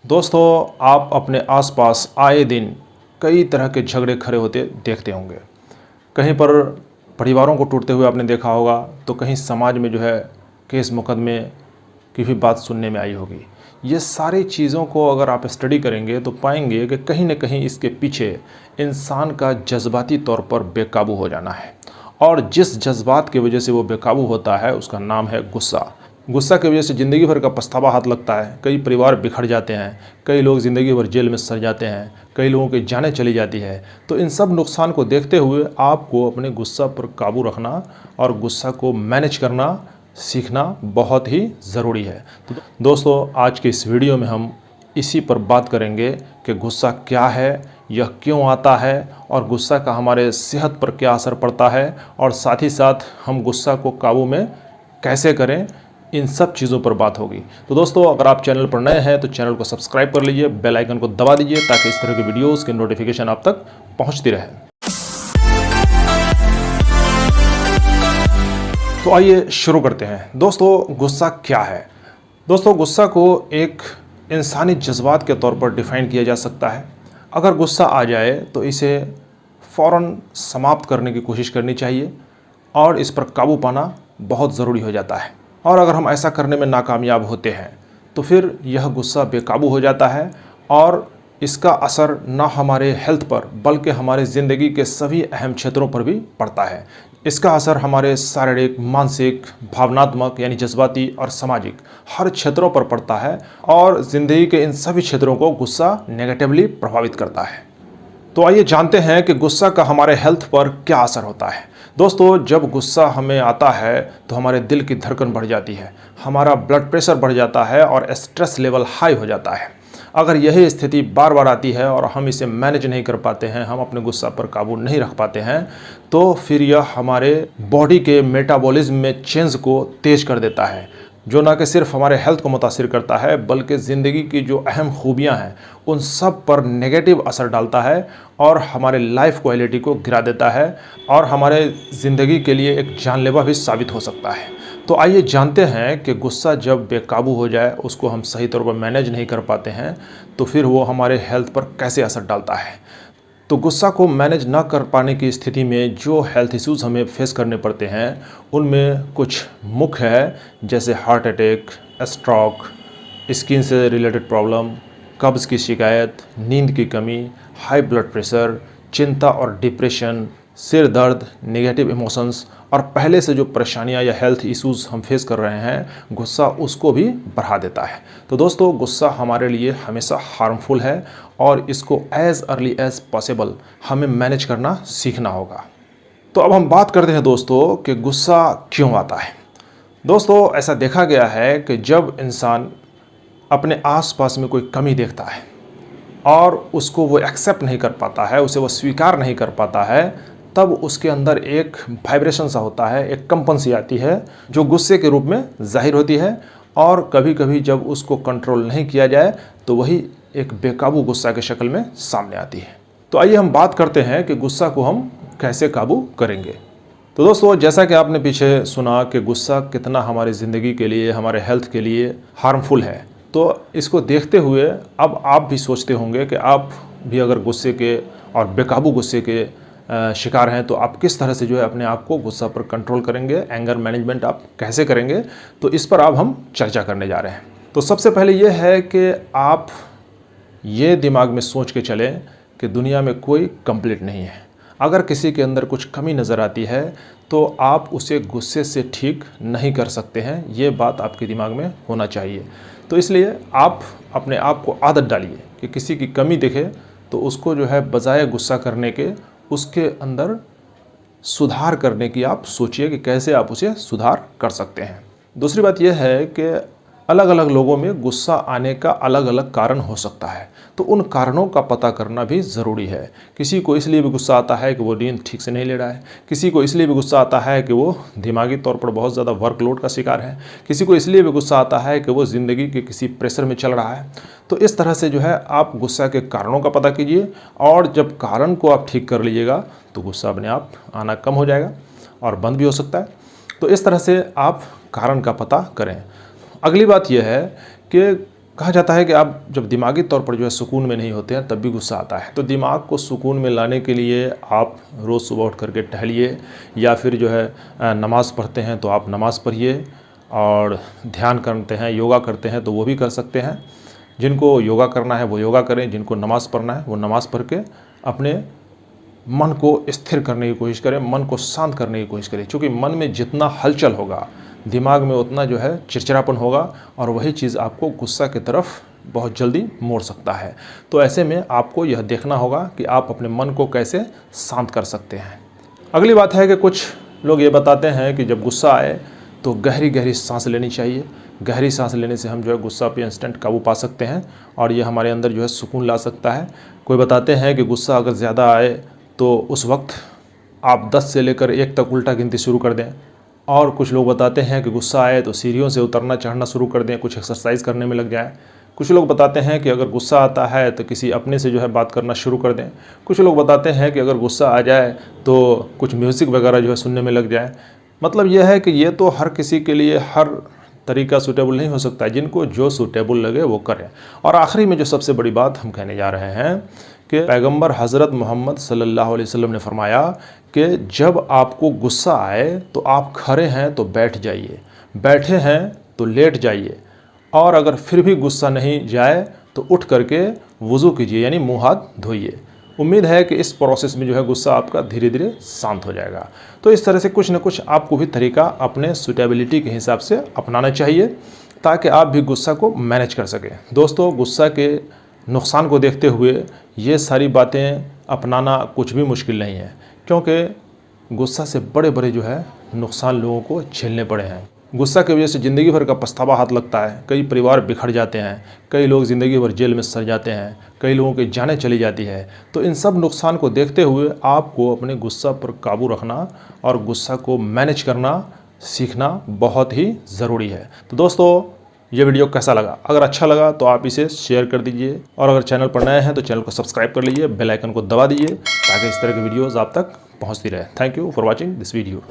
दोस्तों, आप अपने आसपास आए दिन कई तरह के झगड़े खड़े होते देखते होंगे। कहीं पर परिवारों को टूटते हुए आपने देखा होगा, तो कहीं समाज में जो है केस मुकदमे की भी बात सुनने में आई होगी। ये सारी चीज़ों को अगर आप स्टडी करेंगे तो पाएंगे कि कहीं न कहीं इसके पीछे इंसान का जज्बाती तौर पर बेकाबू हो जाना है। और जिस जज्बात की वजह से वो बेकाबू होता है उसका नाम है गुस्सा। गुस्सा की वजह से ज़िंदगी भर का पछतावा हाथ लगता है। कई परिवार बिखर जाते हैं, कई लोग ज़िंदगी भर जेल में सड़ जाते हैं, कई लोगों की जानें चली जाती है। तो इन सब नुकसान को देखते हुए आपको अपने गुस्सा पर काबू रखना और गुस्सा को मैनेज करना सीखना बहुत ही ज़रूरी है। तो दोस्तों, आज के इस वीडियो में हम इसी पर बात करेंगे कि गुस्सा क्या है, यह क्यों आता है और गुस्सा का हमारे सेहत पर क्या असर पड़ता है, और साथ ही साथ हम गुस्सा को काबू में कैसे करें, इन सब चीज़ों पर बात होगी। तो दोस्तों, अगर आप चैनल पर नए हैं तो चैनल को सब्सक्राइब कर लीजिए, बेल आइकन को दबा दीजिए ताकि इस तरह के वीडियोज़ की नोटिफिकेशन आप तक पहुंचती रहे। तो आइए शुरू करते हैं। दोस्तों, गुस्सा क्या है? दोस्तों, गुस्सा को एक इंसानी जज्बात के तौर पर डिफ़ाइन किया जा सकता है। अगर गुस्सा आ जाए तो इसे फ़ौरन समाप्त करने की कोशिश करनी चाहिए और इस पर काबू पाना बहुत ज़रूरी हो जाता है। और अगर हम ऐसा करने में नाकामयाब होते हैं तो फिर यह गुस्सा बेकाबू हो जाता है और इसका असर न हमारे हेल्थ पर बल्कि हमारे ज़िंदगी के सभी अहम क्षेत्रों पर भी पड़ता है। इसका असर हमारे शारीरिक, मानसिक, भावनात्मक यानी जज्बाती और सामाजिक हर क्षेत्रों पर पड़ता है और ज़िंदगी के इन सभी क्षेत्रों को गुस्सा नेगेटिवली प्रभावित करता है। तो आइए जानते हैं कि गुस्सा का हमारे हेल्थ पर क्या असर होता है। दोस्तों, जब गुस्सा हमें आता है तो हमारे दिल की धड़कन बढ़ जाती है, हमारा ब्लड प्रेशर बढ़ जाता है और स्ट्रेस लेवल हाई हो जाता है। अगर यही स्थिति बार बार आती है और हम इसे मैनेज नहीं कर पाते हैं, हम अपने गुस्सा पर काबू नहीं रख पाते हैं, तो फिर यह हमारे बॉडी के मेटाबॉलिज्म में चेंज को तेज कर देता है, जो ना कि सिर्फ हमारे हेल्थ को मुतासिर करता है बल्कि ज़िंदगी की जो अहम खूबियां हैं उन सब पर नेगेटिव असर डालता है और हमारे लाइफ क्वालिटी को गिरा देता है और हमारे ज़िंदगी के लिए एक जानलेवा भी साबित हो सकता है। तो आइए जानते हैं कि गुस्सा जब बेकाबू हो जाए, उसको हम सही तौर पर मैनेज नहीं कर पाते हैं, तो फिर वो हमारे हेल्थ पर कैसे असर डालता है। तो गुस्सा को मैनेज ना कर पाने की स्थिति में जो हेल्थ इश्यूज़ हमें फेस करने पड़ते हैं उनमें कुछ मुख्य है, जैसे हार्ट अटैक, स्ट्रोक, स्किन से रिलेटेड प्रॉब्लम, कब्ज़ की शिकायत, नींद की कमी, हाई ब्लड प्रेशर, चिंता और डिप्रेशन, सिर दर्द, नेगेटिव इमोशंस और पहले से जो परेशानियां या हेल्थ इश्यूज़ हम फेस कर रहे हैं, गुस्सा उसको भी बढ़ा देता है। तो दोस्तों, गुस्सा हमारे लिए हमेशा हार्मफुल है और इसको एज़ अर्ली एज़ पॉसिबल हमें मैनेज करना सीखना होगा। तो अब हम बात करते हैं दोस्तों कि गुस्सा क्यों आता है। दोस्तों, ऐसा देखा गया है कि जब इंसान अपने आसपास में कोई कमी देखता है और उसको वो एक्सेप्ट नहीं कर पाता है, उसे वो स्वीकार नहीं कर पाता है, तब उसके अंदर एक वाइब्रेशन सा होता है, एक कंपन सी आती है जो गुस्से के रूप में जाहिर होती है। और कभी कभी जब उसको कंट्रोल नहीं किया जाए तो वही एक बेकाबू गुस्सा के शक्ल में सामने आती है। तो आइए हम बात करते हैं कि गुस्सा को हम कैसे काबू करेंगे। तो दोस्तों, जैसा कि आपने पीछे सुना कि गुस्सा कितना हमारी ज़िंदगी के लिए, हमारे हेल्थ के लिए हार्मफुल है, तो इसको देखते हुए अब आप भी सोचते होंगे कि आप भी अगर गुस्से के और बेकाबू गुस्से के शिकार हैं तो आप किस तरह से जो है अपने आप को गुस्सा पर कंट्रोल करेंगे, एंगर मैनेजमेंट आप कैसे करेंगे। तो इस पर अब हम चर्चा करने जा रहे हैं। तो सबसे पहले ये है कि आप ये दिमाग में सोच के चलें कि दुनिया में कोई कंप्लीट नहीं है। अगर किसी के अंदर कुछ कमी नज़र आती है तो आप उसे गुस्से से ठीक नहीं कर सकते हैं, ये बात आपके दिमाग में होना चाहिए। तो इसलिए आप अपने आप को आदत डालिए कि किसी की कमी दिखे तो उसको जो है बजाय गुस्सा करने के उसके अंदर सुधार करने की आप सोचिए कि कैसे आप उसे सुधार कर सकते हैं। दूसरी बात यह है कि अलग अलग लोगों में गुस्सा आने का अलग अलग कारण हो सकता है, तो उन कारणों का पता करना भी ज़रूरी है। किसी को इसलिए भी गुस्सा आता है कि वो नींद ठीक से नहीं ले रहा है, किसी को इसलिए भी गुस्सा आता है कि वो दिमागी तौर पर बहुत ज़्यादा वर्कलोड का शिकार है, किसी को इसलिए भी गुस्सा आता है कि वो ज़िंदगी के किसी प्रेशर में चल रहा है। तो इस तरह से जो है आप गुस्सा के कारणों का पता कीजिए और जब कारण को आप ठीक कर लीजिएगा तो गुस्सा अपने आप आना कम हो जाएगा और बंद भी हो सकता है। तो इस तरह से आप कारण का पता करें। अगली बात यह है कि कहा जाता है कि आप जब दिमागी तौर पर जो है सुकून में नहीं होते हैं तब भी गुस्सा आता है। तो दिमाग को सुकून में लाने के लिए आप रोज़ सुबह उठ करके टहलिए, या फिर जो है नमाज़ पढ़ते हैं तो आप नमाज़ पढ़िए, और ध्यान करते हैं, योगा करते हैं तो वो भी कर सकते हैं। जिनको योगा करना है वो योगा करें, जिनको नमाज़ पढ़ना है वो नमाज़ पढ़ के अपने मन को स्थिर करने की कोशिश करें, मन को शांत करने की कोशिश करें। क्योंकि मन में जितना हलचल होगा, दिमाग में उतना जो है चिड़चिड़ापन होगा, और वही चीज़ आपको गुस्सा की तरफ बहुत जल्दी मोड़ सकता है। तो ऐसे में आपको यह देखना होगा कि आप अपने मन को कैसे शांत कर सकते हैं। अगली बात है कि कुछ लोग ये बताते हैं कि जब गुस्सा आए तो गहरी गहरी सांस लेनी चाहिए। गहरी सांस लेने से हम जो है गुस्सा पे इंस्टेंट काबू पा सकते हैं, और ये हमारे अंदर जो है सुकून ला सकता है। कोई बताते हैं कि गुस्सा अगर ज़्यादा आए तो उस वक्त आप 10 से लेकर 1 तक उल्टा गिनती शुरू कर दें। और कुछ लोग बताते हैं कि गुस्सा आए तो सीढ़ियों से उतरना चढ़ना शुरू कर दें, कुछ एक्सरसाइज करने में लग जाएं। कुछ लोग बताते हैं कि अगर गुस्सा आता है तो किसी अपने से जो है बात करना शुरू कर दें। कुछ लोग बताते हैं कि अगर गुस्सा आ जाए तो कुछ म्यूज़िक वगैरह जो है सुनने में लग जाए। मतलब यह है कि ये तो हर किसी के लिए हर तरीका सूटेबल नहीं हो सकता है, जिनको जो सूटेबल लगे वो करें। और आखिरी में जो सबसे बड़ी बात हम कहने जा रहे हैं कि पैगंबर हज़रत मोहम्मद सल्लल्लाहु अलैहि वसल्लम ने फरमाया कि जब आपको गुस्सा आए तो आप खड़े हैं तो बैठ जाइए, बैठे हैं तो लेट जाइए, और अगर फिर भी गुस्सा नहीं जाए तो उठ करके वज़ू कीजिए, यानी मुँह हाथ धोइए। उम्मीद है कि इस प्रोसेस में जो है गुस्सा आपका धीरे धीरे शांत हो जाएगा। तो इस तरह से कुछ न कुछ आपको भी तरीका अपने सूटेबिलिटी के हिसाब से अपनाना चाहिए, ताकि आप भी गुस्सा को मैनेज कर सकें। दोस्तों, गुस्सा के नुकसान को देखते हुए ये सारी बातें अपनाना कुछ भी मुश्किल नहीं है, क्योंकि गुस्सा से बड़े बड़े जो है नुकसान लोगों को झेलने पड़े हैं। गुस्सा की वजह से ज़िंदगी भर का पछतावा हाथ लगता है, कई परिवार बिखर जाते हैं, कई लोग ज़िंदगी भर जेल में सड़ जाते हैं, कई लोगों की जानें चली जाती है। तो इन सब नुकसान को देखते हुए आपको अपने गुस्सा पर काबू रखना और गुस्सा को मैनेज करना सीखना बहुत ही ज़रूरी है। तो दोस्तों, ये वीडियो कैसा लगा? अगर अच्छा लगा तो आप इसे शेयर कर दीजिए, और अगर चैनल पर नए हैं तो चैनल को सब्सक्राइब कर लीजिए, बेल आइकन को दबा दीजिए, ताकि इस तरह की वीडियोज़ आप तक पहुँचती रहे। Thank you for watching this video.